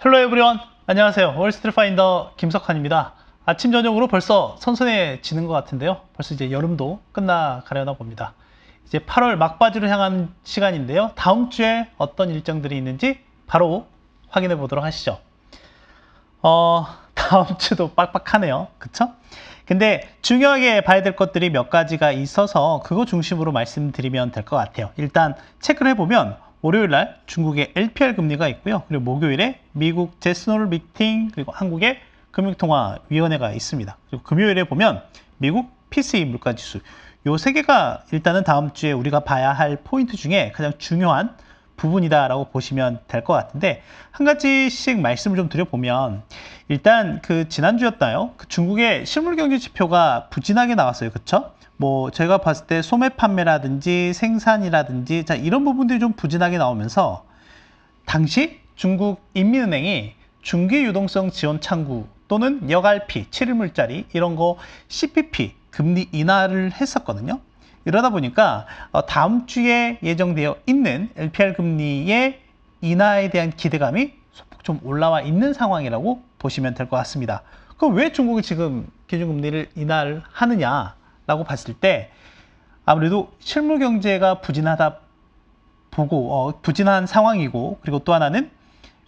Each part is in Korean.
헬로 에브리원, 안녕하세요. 월스트리트 파인더 김석환입니다. 아침 저녁으로 벌써 선선해지는 것 같은데요. 벌써 이제 여름도 끝나가려나 봅니다. 이제 8월 막바지로 향한 시간인데요. 다음 주에 어떤 일정들이 있는지 바로 확인해 보도록 하시죠. 다음 주도 빡빡하네요. 그쵸? 근데 중요하게 봐야 될 것들이 몇 가지가 있어서 그거 중심으로 말씀드리면 될 것 같아요. 일단 체크를 해보면 월요일 날 중국의 LPR 금리가 있고요. 그리고 목요일에 미국 제스널 미팅, 그리고 한국의 금융통화위원회가 있습니다. 그리고 금요일에 보면 미국 PCE 물가지수. 요 세 개가 일단은 다음 주에 우리가 봐야 할 포인트 중에 가장 중요한 부분이다라고 보시면 될 것 같은데, 한 가지씩 말씀을 좀 드려보면, 일단 그 지난주였나요? 그 중국의 실물 경제 지표가 부진하게 나왔어요. 그쵸? 뭐 제가 봤을 때 소매 판매라든지 생산이라든지 자 이런 부분들이 좀 부진하게 나오면서, 당시 중국 인민은행이 중기 유동성 지원 창구 또는 역RP 7일물짜리 이런 거 CPP 금리 인하를 했었거든요. 이러다 보니까 다음 주에 예정되어 있는 LPR 금리의 인하에 대한 기대감이 소폭 좀 올라와 있는 상황이라고 보시면 될 것 같습니다. 그럼 왜 중국이 지금 기준금리를 인하를 하느냐라고 봤을 때, 아무래도 실물 경제가 부진하다 보고 부진한 상황이고, 그리고 또 하나는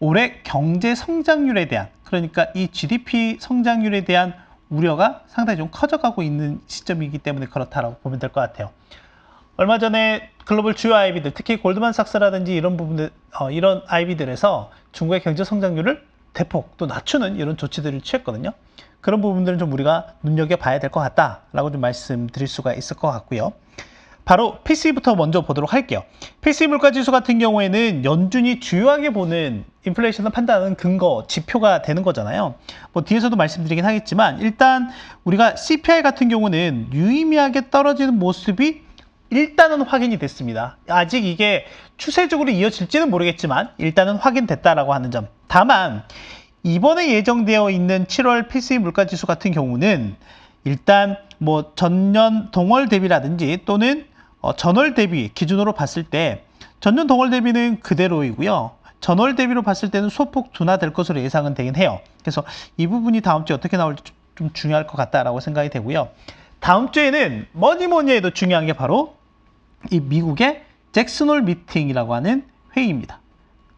올해 경제 성장률에 대한, 그러니까 이 GDP 성장률에 대한 우려가 상당히 좀 커져가고 있는 시점이기 때문에 그렇다라고 보면 될 것 같아요. 얼마 전에 글로벌 주요 IB들, 특히 골드만삭스라든지 이런 부분들, 이런 IB들에서 중국의 경제 성장률을 대폭 또 낮추는 이런 조치들을 취했거든요. 그런 부분들은 좀 우리가 눈여겨봐야 될 것 같다라고 좀 말씀드릴 수가 있을 것 같고요. 바로 PCE부터 먼저 보도록 할게요. PCE 물가지수 같은 경우에는 연준이 주요하게 보는 인플레이션을 판단하는 근거, 지표가 되는 거잖아요. 뭐 뒤에서도 말씀드리긴 하겠지만, 일단 우리가 CPI 같은 경우는 유의미하게 떨어지는 모습이 일단은 확인이 됐습니다. 아직 이게 추세적으로 이어질지는 모르겠지만 일단은 확인됐다라고 하는 점. 다만 이번에 예정되어 있는 7월 PCE 물가지수 같은 경우는 일단 뭐 전년 동월 대비라든지 또는 전월 대비 기준으로 봤을 때, 전년 동월 대비는 그대로이고요. 전월 대비로 봤을 때는 소폭 둔화될 것으로 예상은 되긴 해요. 그래서 이 부분이 다음 주에 어떻게 나올지 좀 중요할 것 같다라고 생각이 되고요. 다음 주에는 뭐니 해도 중요한 게 바로 이 미국의 잭슨홀 미팅이라고 하는 회의입니다.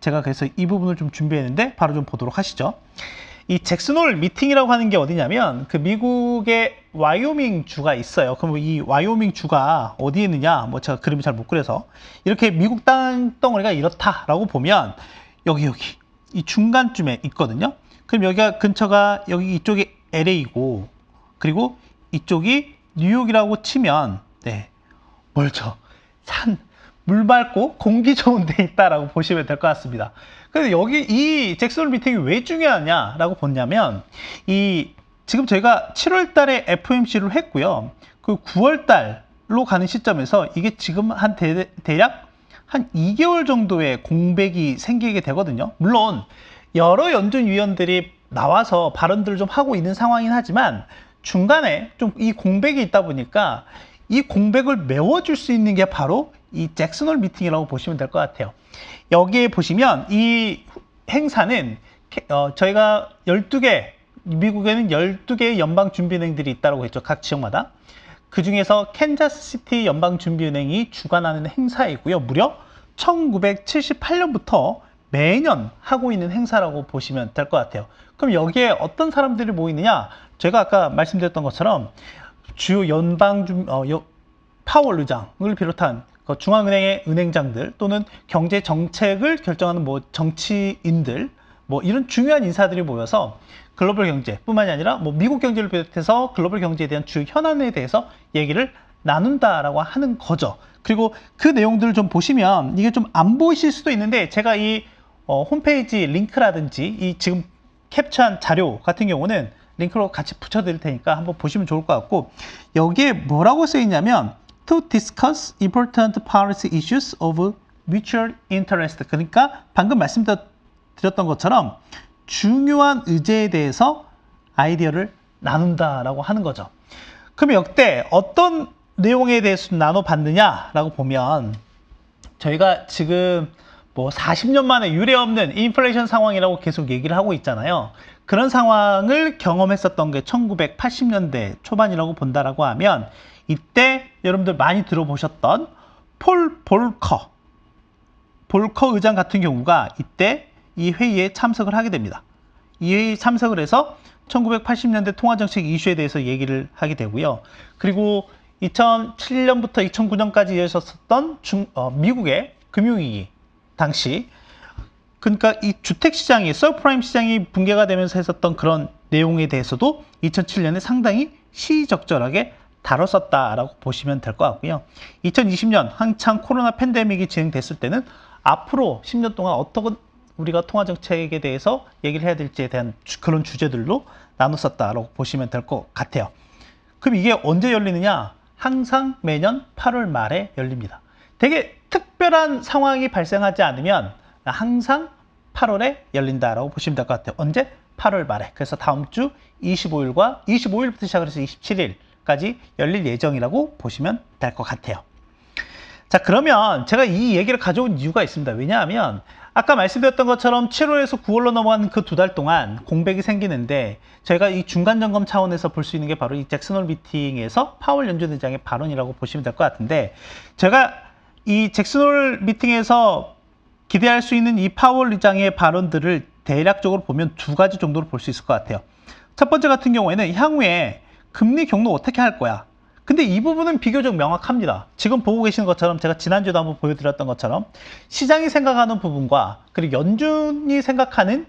제가 그래서 이 부분을 좀 준비했는데 바로 좀 보도록 하시죠. 이 잭슨홀 미팅이라고 하는 게 어디냐면, 그 미국의 와이오밍 주가 있어요. 그럼 이 와이오밍 주가 어디에 있느냐, 뭐 제가 그림을 잘 못 그려서 이렇게 미국 땅덩어리가 이렇다라고 보면 여기 이 중간쯤에 있거든요. 그럼 여기가 근처가 여기 이쪽이 LA고, 그리고 이쪽이 뉴욕이라고 치면 멀죠. 물 맑고 공기 좋은 데 있다라고 보시면 될 것 같습니다. 그래서 여기 이 잭슨홀 미팅이 왜 중요하냐라고 보냐면, 지금 저희가 7월 달에 FOMC를 했고요. 그 9월 달로 가는 시점에서 이게 지금 대략 한 2개월 정도의 공백이 생기게 되거든요. 물론 여러 연준 위원들이 나와서 발언들을 좀 하고 있는 상황이긴 하지만, 중간에 좀 이 공백이 있다 보니까 이 공백을 메워줄 수 있는 게 바로 이 잭슨홀 미팅이라고 보시면 될 것 같아요. 여기에 보시면 이 행사는 저희가 12개, 미국에는 12개의 연방준비은행들이 있다고 했죠. 각 지역마다. 그 중에서 캔자스시티 연방준비은행이 주관하는 행사이고요. 무려 1978년부터 매년 하고 있는 행사라고 보시면 될 것 같아요. 그럼 여기에 어떤 사람들이 모이느냐? 제가 아까 말씀드렸던 것처럼 주요 파월 의장을 비롯한 중앙은행의 은행장들 또는 경제 정책을 결정하는 뭐 정치인들, 뭐 이런 중요한 인사들이 모여서 글로벌 경제뿐만이 아니라 뭐 미국 경제를 비롯해서 글로벌 경제에 대한 주요 현안에 대해서 얘기를 나눈다라고 하는 거죠. 그리고 그 내용들을 좀 보시면 이게 좀 안 보이실 수도 있는데, 제가 이 홈페이지 링크라든지 이 지금 캡처한 자료 같은 경우는 링크로 같이 붙여드릴 테니까 한번 보시면 좋을 것 같고, 여기에 뭐라고 쓰여있냐면 To discuss important policy issues of mutual interest. 그러니까 방금 말씀드렸던 것처럼 중요한 의제에 대해서 아이디어를 나눈다라고 하는 거죠. 그럼 역대 어떤 내용에 대해서 나눠봤느냐라고 보면, 저희가 지금 뭐 40년 만에 유례없는 인플레이션 상황이라고 계속 얘기를 하고 있잖아요. 그런 상황을 경험했었던 게 1980년대 초반이라고 본다라고 하면 이때 여러분들 많이 들어보셨던 폴 볼커 의장 같은 경우가 이때 이 회의에 참석을 하게 됩니다. 이 회의에 참석을 해서 1980년대 통화정책 이슈에 대해서 얘기를 하게 되고요. 그리고 2007년부터 2009년까지 이어졌었던 미국의 금융위기 당시, 그러니까 이 주택시장이, 서프라임 시장이 붕괴가 되면서 했었던 그런 내용에 대해서도 2007년에 상당히 시의적절하게 다뤘었다라고 보시면 될 것 같고요. 2020년 한창 코로나 팬데믹이 진행됐을 때는 앞으로 10년 동안 어떤 우리가 통화정책에 대해서 얘기를 해야 될지에 대한 그런 주제들로 나눴었다라고 보시면 될 것 같아요. 그럼 이게 언제 열리느냐? 항상 매년 8월 말에 열립니다. 되게 특별한 상황이 발생하지 않으면 항상 8월에 열린다라고 보시면 될 것 같아요. 언제? 8월 말에. 그래서 다음 주 25일부터 시작을 해서 27일까지 열릴 예정이라고 보시면 될 것 같아요. 자, 그러면 제가 이 얘기를 가져온 이유가 있습니다. 왜냐하면 아까 말씀드렸던 것처럼 7월에서 9월로 넘어가는 그 2달 동안 공백이 생기는데 저희가 이 중간 점검 차원에서 볼 수 있는 게 바로 이 잭슨 홀 미팅에서 파월 연준의장의 발언이라고 보시면 될 것 같은데, 제가 이 잭슨 홀 미팅에서 기대할 수 있는 이 파월 의장의 발언들을 대략적으로 보면 2가지 정도로 볼 수 있을 것 같아요. 첫 번째 같은 경우에는 향후에 금리 경로 어떻게 할 거야? 근데 이 부분은 비교적 명확합니다. 지금 보고 계시는 것처럼, 제가 지난주에도 한번 보여드렸던 것처럼 시장이 생각하는 부분과 그리고 연준이 생각하는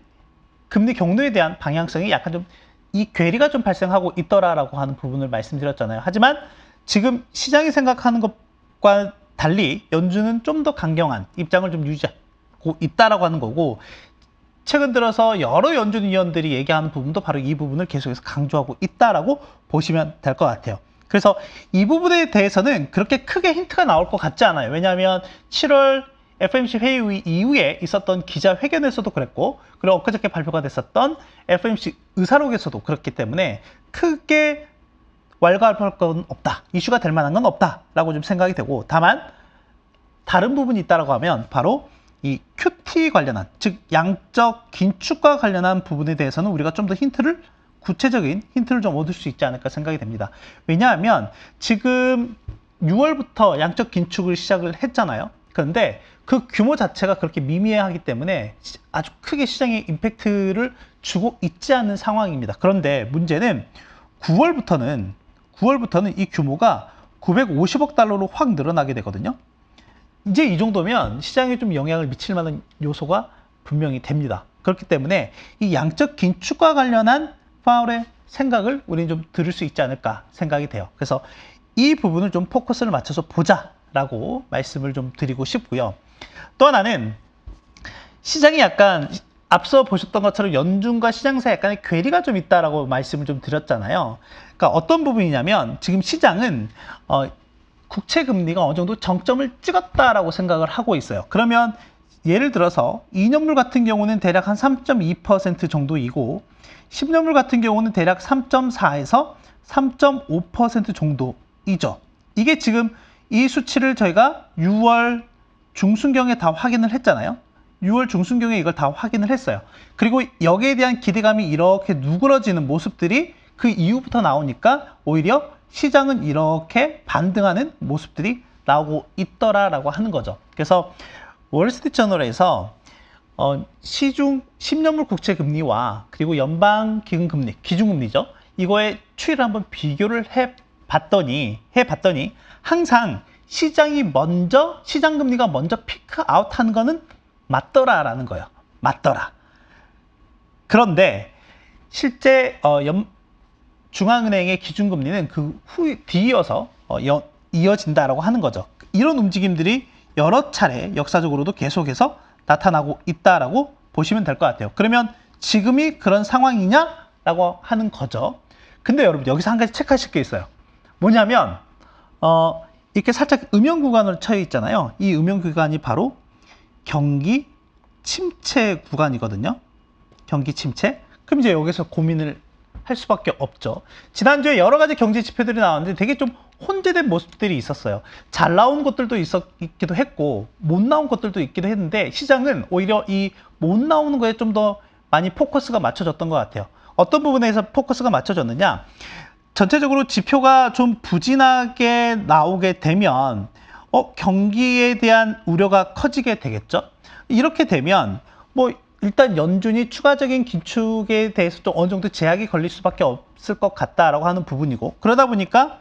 금리 경로에 대한 방향성이 약간 좀 이 괴리가 좀 발생하고 있더라라고 하는 부분을 말씀드렸잖아요. 하지만 지금 시장이 생각하는 것과 달리 연준은 좀 더 강경한 입장을 좀 유지하고 있다라고 하는 거고, 최근 들어서 여러 연준 위원들이 얘기하는 부분도 바로 이 부분을 계속해서 강조하고 있다라고 보시면 될 것 같아요. 그래서 이 부분에 대해서는 그렇게 크게 힌트가 나올 것 같지 않아요. 왜냐하면 7월 FOMC 회의 이후에 있었던 기자회견에서도 그랬고, 그리고 엊그저께 발표가 됐었던 FOMC 의사록에서도 그렇기 때문에 크게 왈가왈부할 건 없다, 이슈가 될 만한 건 없다라고 좀 생각이 되고, 다만 다른 부분이 있다라고 하면 바로 이 QT 관련한, 즉 양적 긴축과 관련한 부분에 대해서는 우리가 좀 더 구체적인 힌트를 좀 얻을 수 있지 않을까 생각이 됩니다. 왜냐하면 지금 6월부터 양적 긴축을 시작을 했잖아요. 그런데 그 규모 자체가 그렇게 미미하기 때문에 아주 크게 시장에 임팩트를 주고 있지 않은 상황입니다. 그런데 문제는 9월부터는 이 규모가 950억 달러로 확 늘어나게 되거든요. 이제 이 정도면 시장에 좀 영향을 미칠 만한 요소가 분명히 됩니다. 그렇기 때문에 이 양적 긴축과 관련한 파월의 생각을 우리는 좀 들을 수 있지 않을까 생각이 돼요. 그래서 이 부분을 좀 포커스를 맞춰서 보자라고 말씀을 좀 드리고 싶고요. 또 하나는 시장이 약간 앞서 보셨던 것처럼 연준과 시장 사이에 약간의 괴리가 좀 있다라고 말씀을 좀 드렸잖아요. 그러니까 어떤 부분이냐면 지금 시장은 국채 금리가 어느 정도 정점을 찍었다라고 생각을 하고 있어요. 그러면 예를 들어서 2년물 같은 경우는 대략 한 3.2% 정도이고 10년물 같은 경우는 대략 3.4에서 3.5% 정도이죠. 이게 지금 이 수치를 저희가 6월 중순경에 다 확인을 했잖아요. 6월 중순경에 이걸 다 확인을 했어요. 그리고 여기에 대한 기대감이 이렇게 누그러지는 모습들이 그 이후부터 나오니까 오히려 시장은 이렇게 반등하는 모습들이 나오고 있더라라고 하는 거죠. 그래서 월스트리트저널에서 시중 10년물 국채 금리와 그리고 연방 기금 금리, 기준금리죠. 이거의 추이를 한번 비교를 해봤더니 항상 시장 금리가 먼저 피크 아웃하는 거는 맞더라라는 거예요. 맞더라. 그런데 실제 중앙은행의 기준금리는 그 후에 뒤이어서 이어진다라고 하는 거죠. 이런 움직임들이 여러 차례 역사적으로도 계속해서 나타나고 있다라고 보시면 될 것 같아요. 그러면 지금이 그런 상황이냐라고 하는 거죠. 근데 여러분 여기서 한 가지 체크하실 게 있어요. 뭐냐면 이렇게 살짝 음영 구간으로 처해 있잖아요. 이 음영 구간이 바로 경기 침체 구간이거든요. 경기 침체. 그럼 이제 여기서 고민을 할 수밖에 없죠. 지난주에 여러 가지 경제 지표들이 나왔는데 되게 좀 혼재된 모습들이 있었어요. 잘 나온 것들도 있기도 했고 못 나온 것들도 있기도 했는데 시장은 오히려 이 못 나오는 거에 좀 더 많이 포커스가 맞춰졌던 것 같아요. 어떤 부분에서 포커스가 맞춰졌느냐? 전체적으로 지표가 좀 부진하게 나오게 되면 경기에 대한 우려가 커지게 되겠죠. 이렇게 되면 뭐 일단 연준이 추가적인 긴축에 대해서 좀 어느 정도 제약이 걸릴 수밖에 없을 것 같다라고 하는 부분이고, 그러다 보니까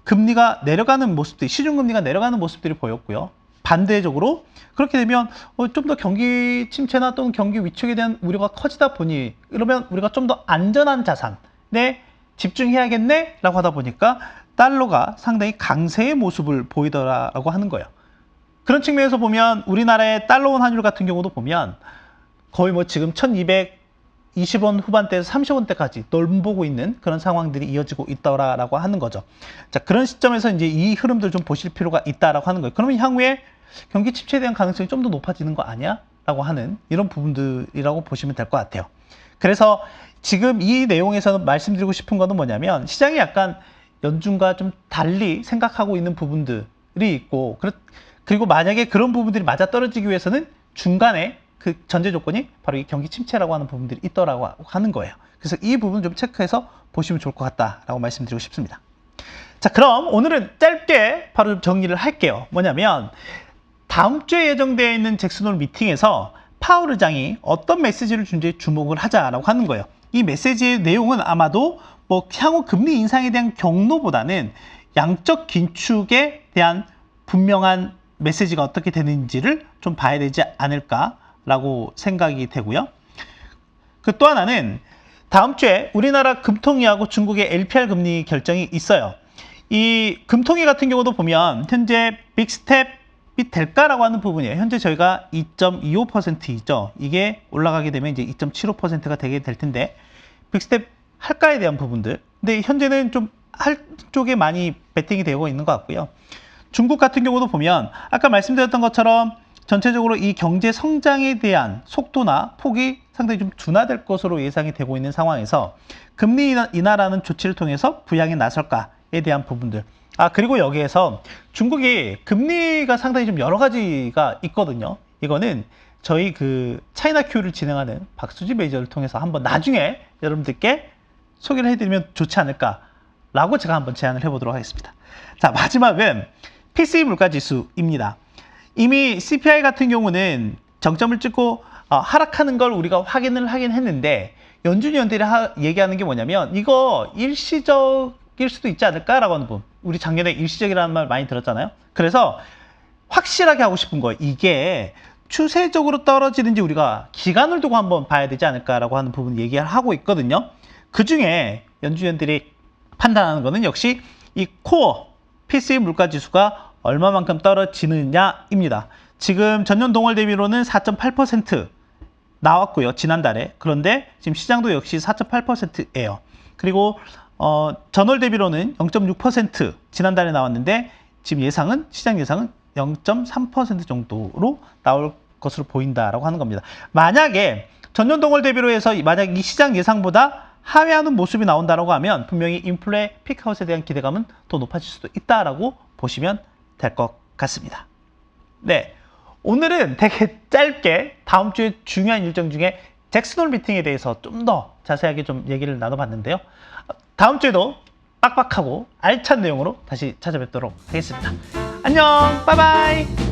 금리가 내려가는 모습들이, 시중금리가 내려가는 모습들이 보였고요. 반대적으로 그렇게 되면 좀 더 경기 침체나 또는 경기 위축에 대한 우려가 커지다 보니, 그러면 우리가 좀 더 안전한 자산에 집중해야겠네 라고 하다 보니까 달러가 상당히 강세의 모습을 보이더라고 하는 거예요. 그런 측면에서 보면 우리나라의 달러원 환율 같은 경우도 보면 거의 뭐 지금 1220원 후반대에서 30원대까지 넘보고 있는 그런 상황들이 이어지고 있더라고 하는 거죠. 자, 그런 시점에서 이제 이 흐름들 좀 보실 필요가 있다라고 하는 거예요. 그러면 향후에 경기 침체에 대한 가능성이 좀 더 높아지는 거 아니야? 라고 하는 이런 부분들이라고 보시면 될 것 같아요. 그래서 지금 이 내용에서 말씀드리고 싶은 거는 뭐냐면, 시장이 약간 연준과 좀 달리 생각하고 있는 부분들이 있고, 그리고 만약에 그런 부분들이 맞아떨어지기 위해서는 중간에 그 전제 조건이 바로 이 경기 침체라고 하는 부분들이 있더라고 하는 거예요. 그래서 이 부분 좀 체크해서 보시면 좋을 것 같다라고 말씀드리고 싶습니다. 자, 그럼 오늘은 짧게 바로 정리를 할게요. 뭐냐면 다음 주에 예정되어 있는 잭슨홀 미팅에서 파월 의장이 어떤 메시지를 준지 주목을 하자라고 하는 거예요. 이 메시지의 내용은 아마도 뭐 향후 금리 인상에 대한 경로보다는 양적 긴축에 대한 분명한 메시지가 어떻게 되는지를 좀 봐야 되지 않을까라고 생각이 되고요. 그 또 하나는 다음 주에 우리나라 금통위하고 중국의 LPR 금리 결정이 있어요. 이 금통위 같은 경우도 보면 현재 빅스텝이 될까라고 하는 부분이에요. 현재 저희가 2.25%이죠. 이게 올라가게 되면 이제 2.75%가 되게 될 텐데, 빅스텝 할까에 대한 부분들. 근데 현재는 좀 할 쪽에 많이 베팅이 되고 있는 것 같고요. 중국 같은 경우도 보면 아까 말씀드렸던 것처럼 전체적으로 이 경제 성장에 대한 속도나 폭이 상당히 좀 둔화될 것으로 예상이 되고 있는 상황에서 금리 인하라는 조치를 통해서 부양에 나설까에 대한 부분들. 그리고 여기에서 중국이 금리가 상당히 좀 여러 가지가 있거든요. 이거는 저희 그 차이나 큐를 진행하는 박수지 매니저를 통해서 한번 나중에 여러분들께 소개를 해드리면 좋지 않을까라고 제가 한번 제안을 해보도록 하겠습니다. 자, 마지막은 PCE 물가지수입니다. 이미 CPI 같은 경우는 정점을 찍고 하락하는 걸 우리가 확인을 하긴 했는데, 연준이 연들이 얘기하는 게 뭐냐면 이거 일시적일 수도 있지 않을까라고 하는 부분. 우리 작년에 일시적이라는 말 많이 들었잖아요. 그래서 확실하게 하고 싶은 거예요. 이게 추세적으로 떨어지는지 우리가 기간을 두고 한번 봐야 되지 않을까라고 하는 부분 얘기를 하고 있거든요. 그 중에 연준위원들이 판단하는 거는 역시 이 코어 PCE 물가지수가 얼마만큼 떨어지느냐입니다. 지금 전년 동월 대비로는 4.8% 나왔고요, 지난달에. 그런데 지금 시장도 역시 4.8%예요. 그리고 전월 대비로는 0.6% 지난달에 나왔는데 지금 시장 예상은 0.3% 정도로 나올 것으로 보인다라고 하는 겁니다. 만약에 전년 동월 대비로 해서 만약 이 시장 예상보다 하회하는 모습이 나온다라고 하면 분명히 인플레 피크아웃에 대한 기대감은 더 높아질 수도 있다라고 보시면 될 것 같습니다. 네, 오늘은 되게 짧게 다음 주에 중요한 일정 중에 잭슨홀 미팅에 대해서 좀 더 자세하게 좀 얘기를 나눠봤는데요. 다음 주에도 빡빡하고 알찬 내용으로 다시 찾아뵙도록 하겠습니다. 안녕, 빠이바이.